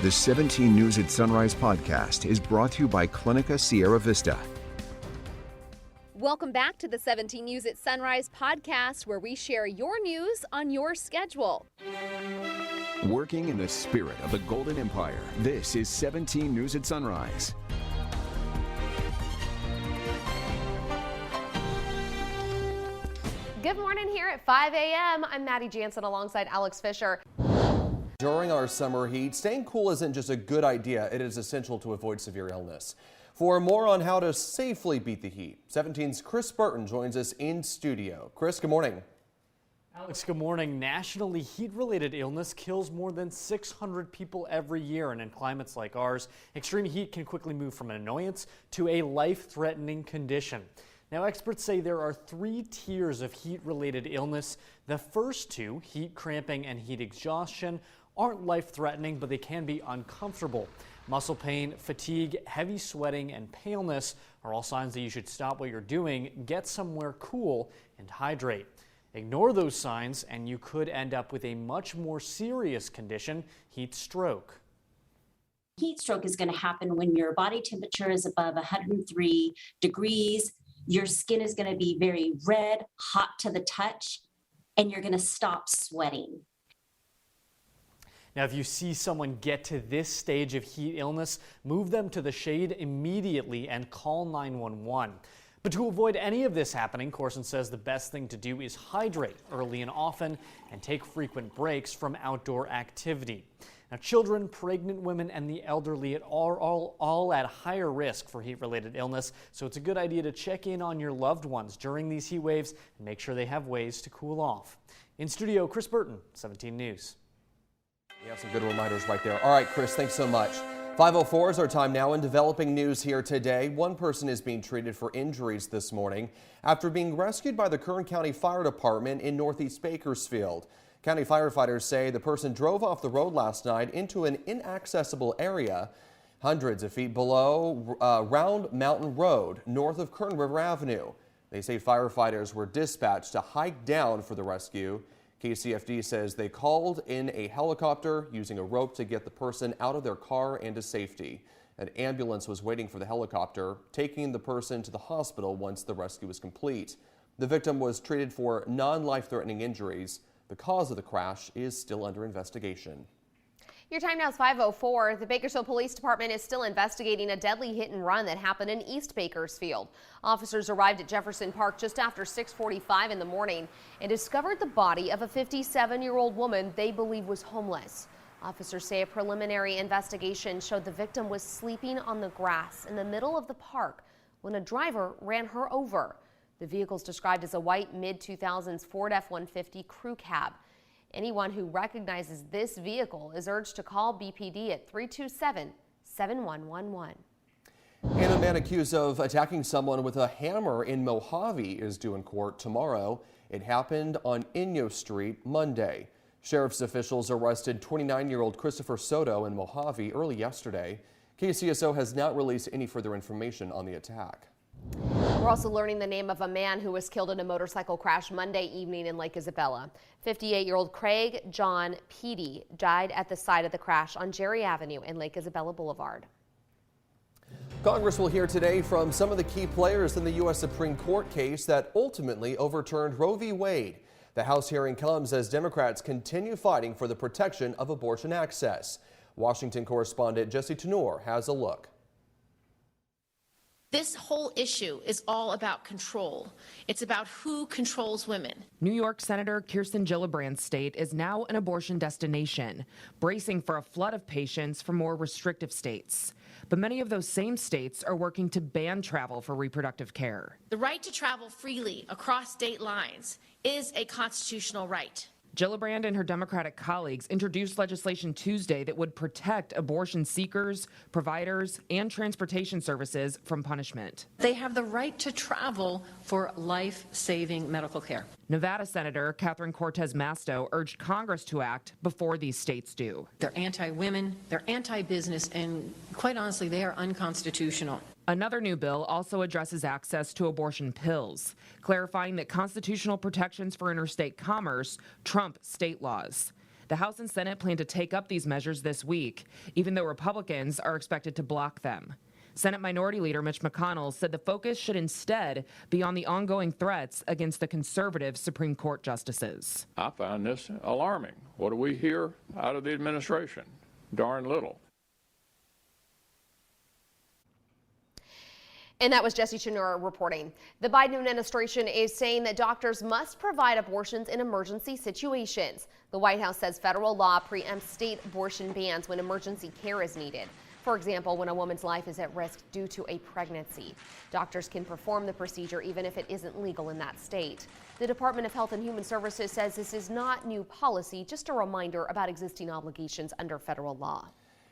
The 17 News at Sunrise podcast is brought to you by Clinica Sierra Vista. Welcome back to the 17 News at Sunrise podcast, where we share your news on your schedule. Working in the spirit of the Golden Empire, this is 17 News at Sunrise. Good morning here at 5 a.m. I'm Maddie Jansen alongside Alex Fisher. During our summer heat, staying cool isn't just a good idea, it is essential to avoid severe illness. For more on how to safely beat the heat, 17's Chris Burton joins us in studio. Chris, good morning. Alex, good morning. Nationally, heat-related illness kills more than 600 people every year, and in climates like ours, extreme heat can quickly move from an annoyance to a life-threatening condition. Now, experts say there are 3 tiers of heat-related illness. The first 2, heat cramping and heat exhaustion, aren't life-threatening, but they can be uncomfortable. Muscle pain, fatigue, heavy sweating, and paleness are all signs that you should stop what you're doing, get somewhere cool, and hydrate. Ignore those signs, and you could end up with a much more serious condition, heat stroke. Heat stroke is going to happen when your body temperature is above 103 degrees. Your skin is going to be very red, hot to the touch, and you're going to stop sweating. Now, if you see someone get to this stage of heat illness, move them to the shade immediately and call 911. But to avoid any of this happening, Corson says the best thing to do is hydrate early and often and take frequent breaks from outdoor activity. Now, children, pregnant women, and the elderly are all at higher risk for heat-related illness, so it's a good idea to check in on your loved ones during these heat waves and make sure they have ways to cool off. In studio, Chris Burton, 17 News. You have some good reminders right there. All right, Chris, thanks so much. 5:04 is our time now. In developing news here today, one person is being treated for injuries this morning after being rescued by the Kern County Fire Department in Northeast Bakersfield. County firefighters say the person drove off the road last night into an inaccessible area hundreds of feet below Round Mountain Road, north of Kern River Avenue. They say firefighters were dispatched to hike down for the rescue. KCFD says they called in a helicopter using a rope to get the person out of their car and to safety. An ambulance was waiting for the helicopter, taking the person to the hospital once the rescue was complete. The victim was treated for non-life-threatening injuries. The cause of the crash is still under investigation. Your time now is 5:04. The Bakersfield Police Department is still investigating a deadly hit and run that happened in East Bakersfield. Officers arrived at Jefferson Park just after 6:45 in the morning and discovered the body of a 57-year-old woman they believe was homeless. Officers say a preliminary investigation showed the victim was sleeping on the grass in the middle of the park when a driver ran her over. The vehicle is described as a white mid-2000s Ford F-150 crew cab. Anyone who recognizes this vehicle is urged to call BPD at 327-7111. And a man accused of attacking someone with a hammer in Mojave is due in court tomorrow. It happened on Inyo Street Monday. Sheriff's officials arrested 29-year-old Christopher Soto in Mojave early yesterday. KCSO has not released any further information on the attack. We're also learning the name of a man who was killed in a motorcycle crash Monday evening in Lake Isabella. 58-year-old Craig John Peedy died at the site of the crash on Jerry Avenue and Lake Isabella Boulevard. Congress will hear today from some of the key players in the U.S. Supreme Court case that ultimately overturned Roe v. Wade. The House hearing comes as Democrats continue fighting for the protection of abortion access. Washington correspondent Jesse Tenor has a look. This whole issue is all about control. It's about who controls women. New York Senator Kirsten Gillibrand's state is now an abortion destination, bracing for a flood of patients from more restrictive states. But many of those same states are working to ban travel for reproductive care. The right to travel freely across state lines is a constitutional right. Gillibrand and her Democratic colleagues introduced legislation Tuesday that would protect abortion seekers, providers, and transportation services from punishment. They have the right to travel for life-saving medical care. Nevada Senator Catherine Cortez Masto urged Congress to act before these states do. They're anti-women, they're anti-business, and quite honestly, they are unconstitutional. Another new bill also addresses access to abortion pills, clarifying that constitutional protections for interstate commerce trump state laws. The House and Senate plan to take up these measures this week, even though Republicans are expected to block them. Senate Minority Leader Mitch McConnell said the focus should instead be on the ongoing threats against the conservative Supreme Court justices. I find this alarming. What do we hear out of the administration? Darn little. And that was Jesse Chinura reporting. The Biden administration is saying that doctors must provide abortions in emergency situations. The White House says federal law preempts state abortion bans when emergency care is needed. For example, when a woman's life is at risk due to a pregnancy. Doctors can perform the procedure even if it isn't legal in that state. The Department of Health and Human Services says this is not new policy, just a reminder about existing obligations under federal law.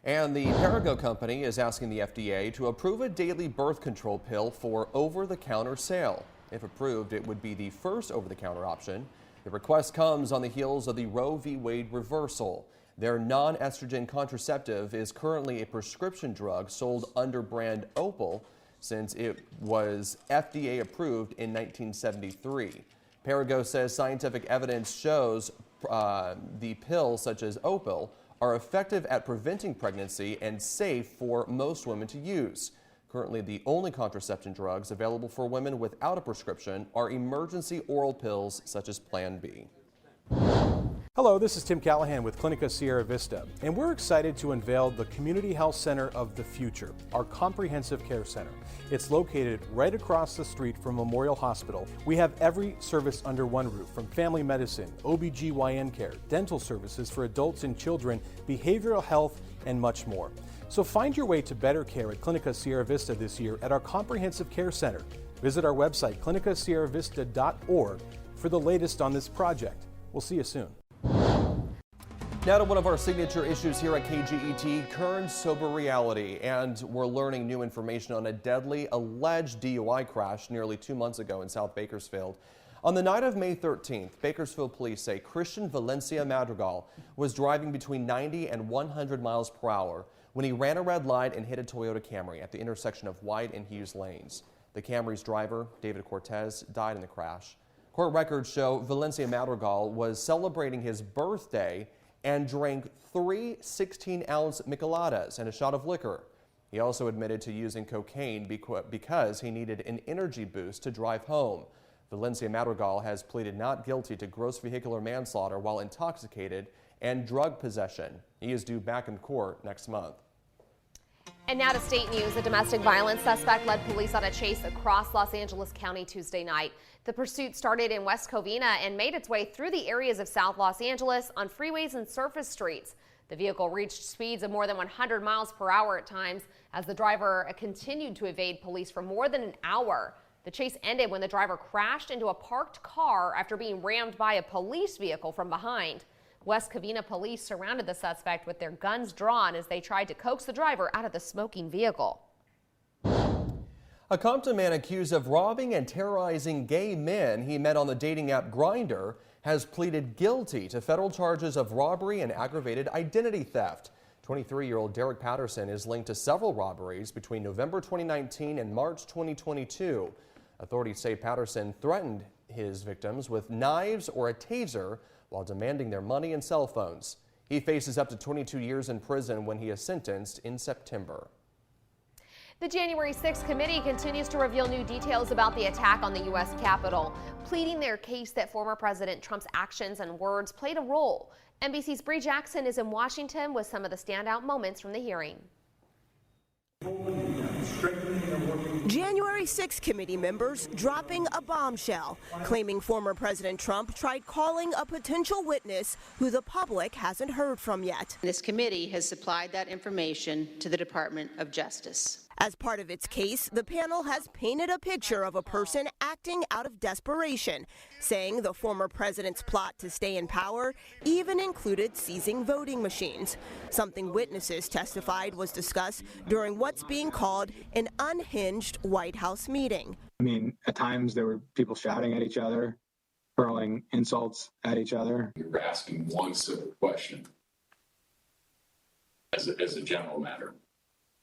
And the Perrigo company is asking the FDA to approve a daily birth control pill for over-the-counter sale. If approved, it would be the first over-the-counter option. The request comes on the heels of the Roe v. Wade reversal. Their non-estrogen contraceptive is currently a prescription drug sold under brand Opal since it was FDA approved in 1973. Perrigo says scientific evidence shows the pills such as Opal are effective at preventing pregnancy and safe for most women to use. Currently, the only contraception drugs available for women without a prescription are emergency oral pills such as Plan B. Hello, this is Tim Callahan with Clinica Sierra Vista, and we're excited to unveil the Community Health Center of the Future, our comprehensive care center. It's located right across the street from Memorial Hospital. We have every service under one roof, from family medicine, OBGYN care, dental services for adults and children, behavioral health, and much more. So find your way to better care at Clinica Sierra Vista this year at our comprehensive care center. Visit our website, clinicasierravista.org, for the latest on this project. We'll see you soon. Now to one of our signature issues here at KGET, current sober reality, and we're learning new information on a deadly alleged DUI crash nearly 2 months ago in South Bakersfield. On the night of May 13th, Bakersfield police say Christian Valencia Madrigal was driving between 90 and 100 miles per hour when he ran a red light and hit a Toyota Camry at the intersection of White and Hughes lanes. The Camry's driver, David Cortez, died in the crash. Court records show Valencia Madrigal was celebrating his birthday and drank 3 16-ounce micheladas and a shot of liquor. He also admitted to using cocaine because he needed an energy boost to drive home. Valencia Madrigal has pleaded not guilty to gross vehicular manslaughter while intoxicated and drug possession. He is due back in court next month. And now to state news. A domestic violence suspect led police on a chase across Los Angeles County Tuesday night. The pursuit started in West Covina and made its way through the areas of South Los Angeles on freeways and surface streets. The vehicle reached speeds of more than 100 miles per hour at times as the driver continued to evade police for more than an hour. The chase ended when the driver crashed into a parked car after being rammed by a police vehicle from behind. West Covina police surrounded the suspect with their guns drawn as they tried to coax the driver out of the smoking vehicle. A Compton man accused of robbing and terrorizing gay men he met on the dating app Grindr has pleaded guilty to federal charges of robbery and aggravated identity theft. 23-year-old Derek Patterson is linked to several robberies between November 2019 and March 2022. Authorities say Patterson threatened his victims with knives or a taser while demanding their money and cell phones. He faces up to 22 years in prison when he is sentenced in September. The January 6th committee continues to reveal new details about the attack on the U.S. Capitol, pleading their case that former President Trump's actions and words played a role. NBC's Bree Jackson is in Washington with some of the standout moments from the hearing. January 6 committee members dropping a bombshell, claiming former President Trump tried calling a potential witness who the public hasn't heard from yet. This committee has supplied that information to the Department of Justice. As part of its case, the panel has painted a picture of a person acting out of desperation, saying the former president's plot to stay in power even included seizing voting machines, something witnesses testified was discussed during what's being called an unhinged White House meeting. I mean, at times there were people shouting at each other, hurling insults at each other. You're asking one simple question as a general matter.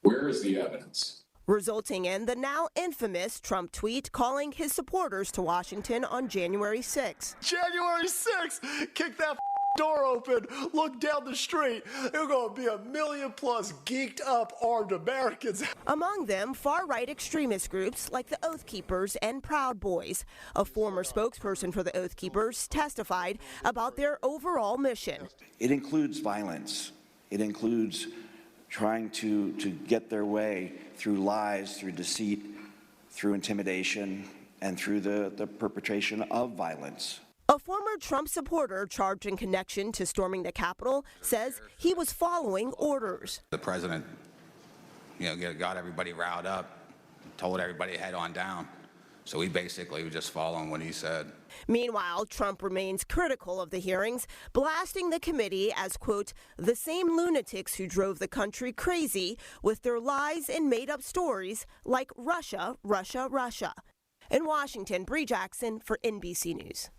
Where is the evidence? Resulting in the now infamous Trump tweet calling his supporters to Washington on January 6. January 6th! Kick that door open, look down the street, there are going to be 1 million plus geeked up armed Americans. Among them, far-right extremist groups like the Oath Keepers and Proud Boys. A former spokesperson for the Oath Keepers testified about their overall mission. It includes violence. It includes trying to get their way through lies, through deceit, through intimidation, and through the perpetration of violence. A former Trump supporter charged in connection to storming the Capitol says he was following orders. The president, got everybody riled up, told everybody to head on down. So we basically were just following what he said. Meanwhile, Trump remains critical of the hearings, blasting the committee as, quote, the same lunatics who drove the country crazy with their lies and made-up stories like Russia, Russia, Russia. In Washington, Bree Jackson for NBC News.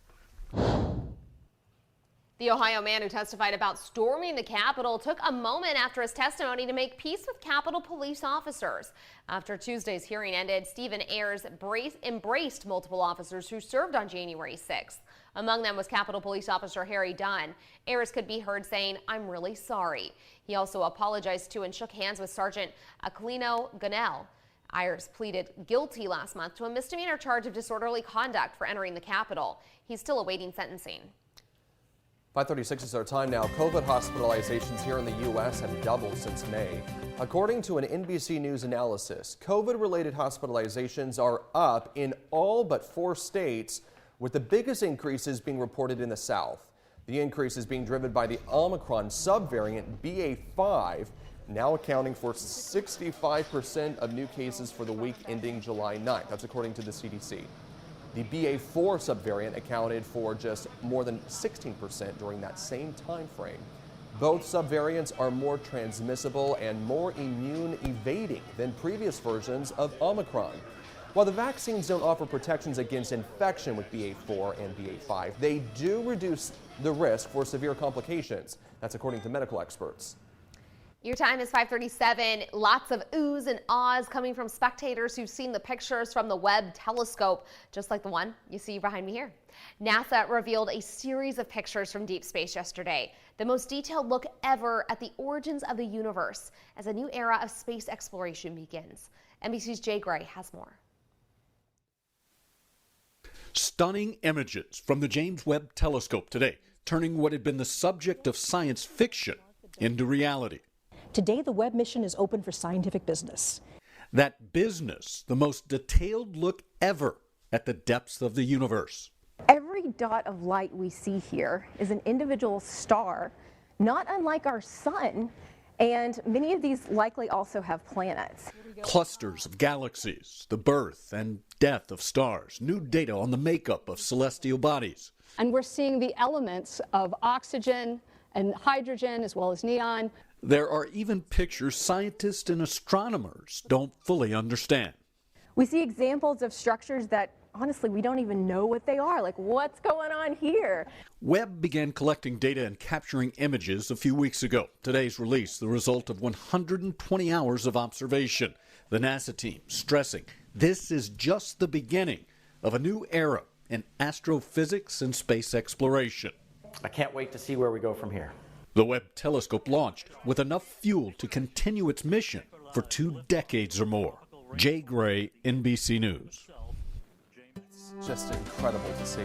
The Ohio man who testified about storming the Capitol took a moment after his testimony to make peace with Capitol police officers. After Tuesday's hearing ended, Stephen Ayers embraced multiple officers who served on January 6th. Among them was Capitol Police Officer Harry Dunn. Ayers could be heard saying, "I'm really sorry." He also apologized to and shook hands with Sergeant Aquilino Gunnell. Ayers pleaded guilty last month to a misdemeanor charge of disorderly conduct for entering the Capitol. He's still awaiting sentencing. 5:36 is our time now. COVID hospitalizations here in the U.S. have doubled since May. According to an NBC News analysis, COVID-related hospitalizations are up in all but 4 states, with the biggest increases being reported in the South. The increase is being driven by the Omicron subvariant BA.5, now accounting for 65% of new cases for the week ending July 9th. That's according to the CDC. The BA.4 subvariant accounted for just more than 16% during that same time frame. Both subvariants are more transmissible and more immune evading than previous versions of Omicron. While the vaccines don't offer protections against infection with BA.4 and BA.5, they do reduce the risk for severe complications. That's according to medical experts. Your time is 5:37. Lots of oohs and ahs coming from spectators who've seen the pictures from the Webb telescope, just like the one you see behind me here. NASA revealed a series of pictures from deep space yesterday, the most detailed look ever at the origins of the universe as a new era of space exploration begins. NBC's Jay Gray has more. Stunning images from the James Webb telescope today, turning what had been the subject of science fiction into reality. Today, the Webb mission is open for scientific business. That business, the most detailed look ever at the depths of the universe. Every dot of light we see here is an individual star, not unlike our sun, and many of these likely also have planets. Clusters of galaxies, the birth and death of stars, new data on the makeup of celestial bodies. And we're seeing the elements of oxygen and hydrogen as well as neon. There are even pictures scientists and astronomers don't fully understand. We see examples of structures that, honestly, we don't even know what they are. Like, what's going on here? Webb began collecting data and capturing images a few weeks ago. Today's release, the result of 120 hours of observation. The NASA team stressing this is just the beginning of a new era in astrophysics and space exploration. I can't wait to see where we go from here. The Webb telescope launched with enough fuel to continue its mission for 2 decades or more. Jay Gray, NBC News. It's just incredible to see.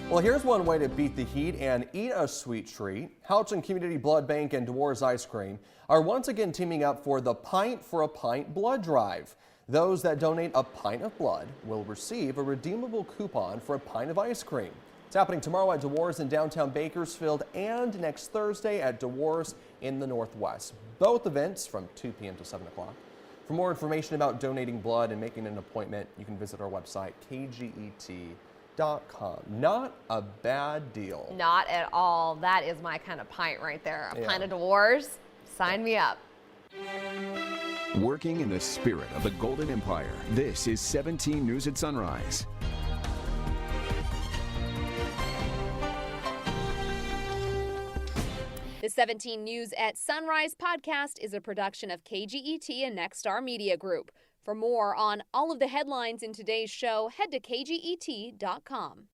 Well, here's one way to beat the heat and eat a sweet treat. Houghton Community Blood Bank and Dewar's Ice Cream are once again teaming up for the Pint for a Pint blood drive. Those that donate a pint of blood will receive a redeemable coupon for a pint of ice cream. It's happening tomorrow at Dewar's in downtown Bakersfield and next Thursday at Dewar's in the Northwest. Both events from 2 p.m. to 7 o'clock. For more information about donating blood and making an appointment, you can visit our website, kget.com. Not a bad deal. Not at all. That is my kind of pint right there. A pint of Dewar's. Sign me up. Working in the spirit of the Golden Empire, this is 17 News at Sunrise. The 17 News at Sunrise podcast is a production of KGET and Nexstar Media Group. For more on all of the headlines in today's show, head to kget.com.